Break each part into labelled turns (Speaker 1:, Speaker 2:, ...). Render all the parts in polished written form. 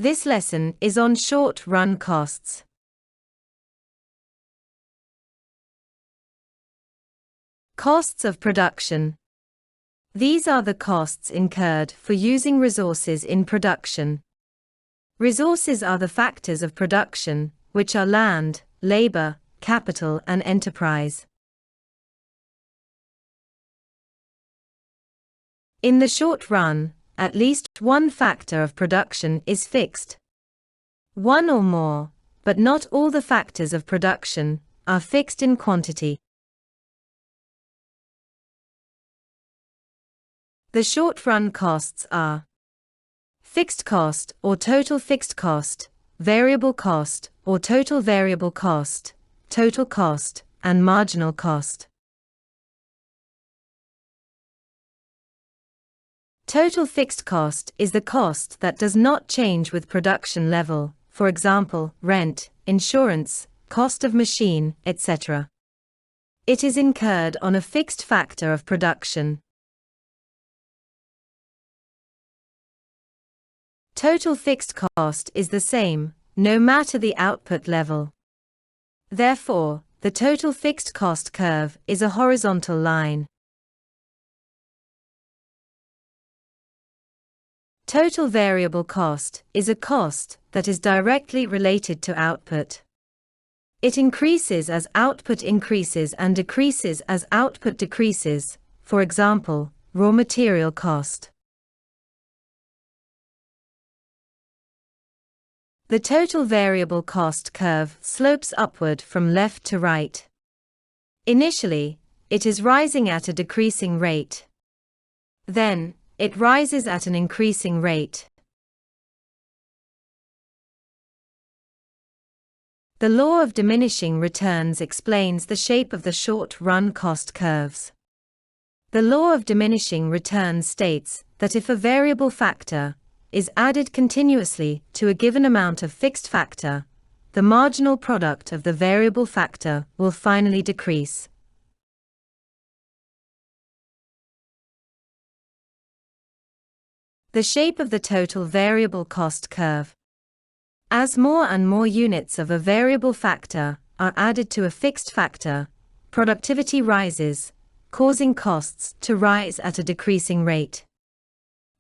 Speaker 1: This lesson is on short-run costs. Costs of production. These are the costs incurred for using resources in production. Resources are the factors of production, which are land, labor, capital, and enterprise. In the short run, at least one factor of production is fixed. One or more, but not all the factors of production, are fixed in quantity. The short-run costs are fixed cost or total fixed cost, variable cost or total variable cost, total cost, and marginal cost. Total fixed cost is the cost that does not change with production level, for example, rent, insurance, cost of machine, etc. It is incurred on a fixed factor of production. Total fixed cost is the same, no matter the output level. Therefore, the total fixed cost curve is a horizontal line. Total variable cost is a cost that is directly related to output. It increases as output increases and decreases as output decreases, for example, raw material cost. The total variable cost curve slopes upward from left to right. Initially, it is rising at a decreasing rate. Then, it rises at an increasing rate. The law of diminishing returns explains the shape of the short-run cost curves. The law of diminishing returns states that if a variable factor is added continuously to a given amount of fixed factor, the marginal product of the variable factor will finally decrease. The shape of the total variable cost curve. As more and more units of a variable factor are added to a fixed factor, productivity rises, causing costs to rise at a decreasing rate.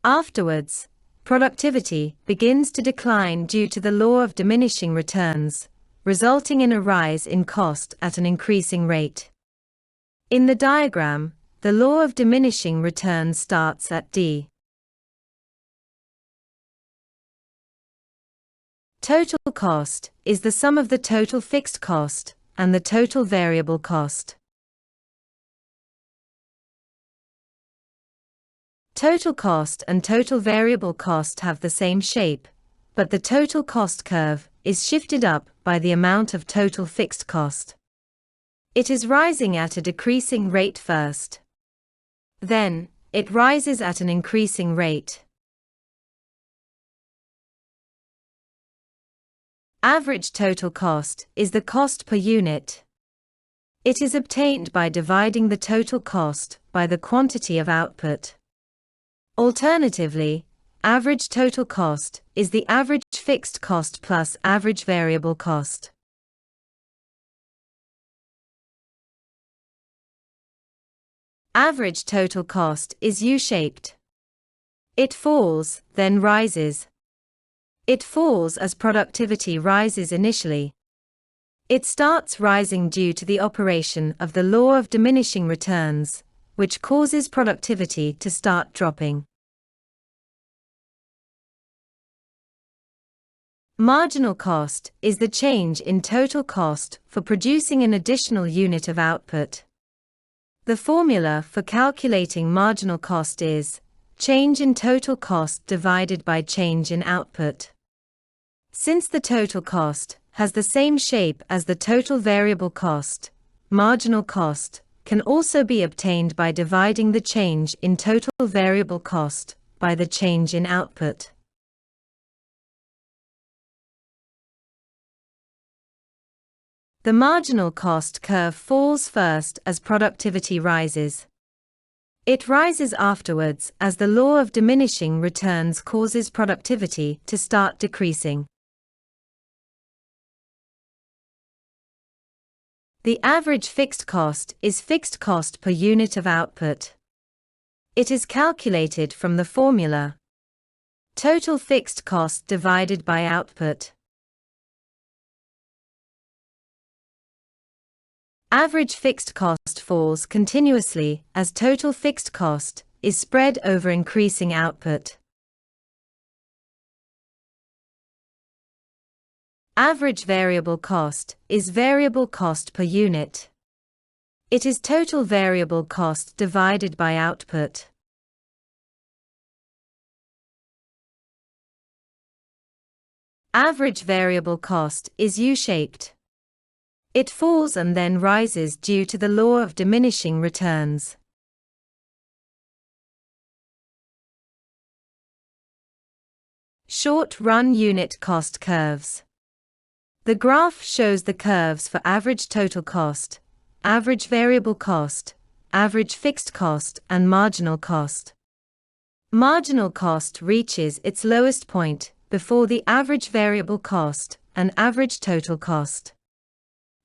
Speaker 1: Afterwards, productivity begins to decline due to the law of diminishing returns, resulting in a rise in cost at an increasing rate. In the diagram, the law of diminishing returns starts at D. Total cost is the sum of the total fixed cost and the total variable cost. Total cost and total variable cost have the same shape, but the total cost curve is shifted up by the amount of total fixed cost. It is rising at a decreasing rate first. Then, it rises at an increasing rate. Average total cost is the cost per unit. It is obtained by dividing the total cost by the quantity of output. Alternatively, average total cost is the average fixed cost plus average variable cost. Average total cost is U-shaped. It falls, then rises. It falls as productivity rises initially. It starts rising due to the operation of the law of diminishing returns, which causes productivity to start dropping. Marginal cost is the change in total cost for producing an additional unit of output. The formula for calculating marginal cost is change in total cost divided by change in output. Since the total cost has the same shape as the total variable cost, marginal cost can also be obtained by dividing the change in total variable cost by the change in output. The marginal cost curve falls first as productivity rises. It rises afterwards as the law of diminishing returns causes productivity to start decreasing. The average fixed cost is fixed cost per unit of output. It is calculated from the formula total fixed cost divided by output. Average fixed cost falls continuously as total fixed cost is spread over increasing output. Average variable cost is variable cost per unit. It is total variable cost divided by output. Average variable cost is U-shaped. It falls and then rises due to the law of diminishing returns. Short-run unit cost curves. The graph shows the curves for average total cost, average variable cost, average fixed cost, and marginal cost. Marginal cost reaches its lowest point before the average variable cost and average total cost.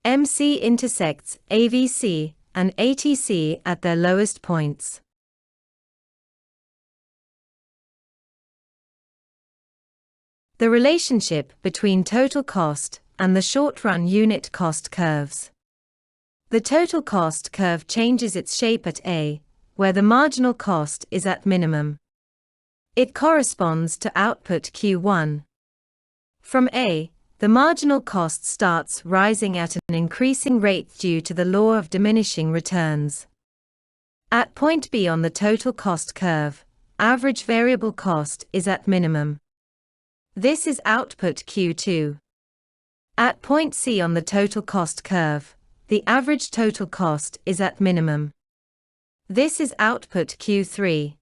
Speaker 1: MC intersects AVC and ATC at their lowest points. The relationship between total cost and the short-run unit cost curves. The total cost curve changes its shape at A, where the marginal cost is at minimum. It corresponds to output Q1. From A, the marginal cost starts rising at an increasing rate due to the law of diminishing returns. At point B on the total cost curve, average variable cost is at minimum. This is output Q2. At point C on the total cost curve, the average total cost is at minimum. This is output Q3.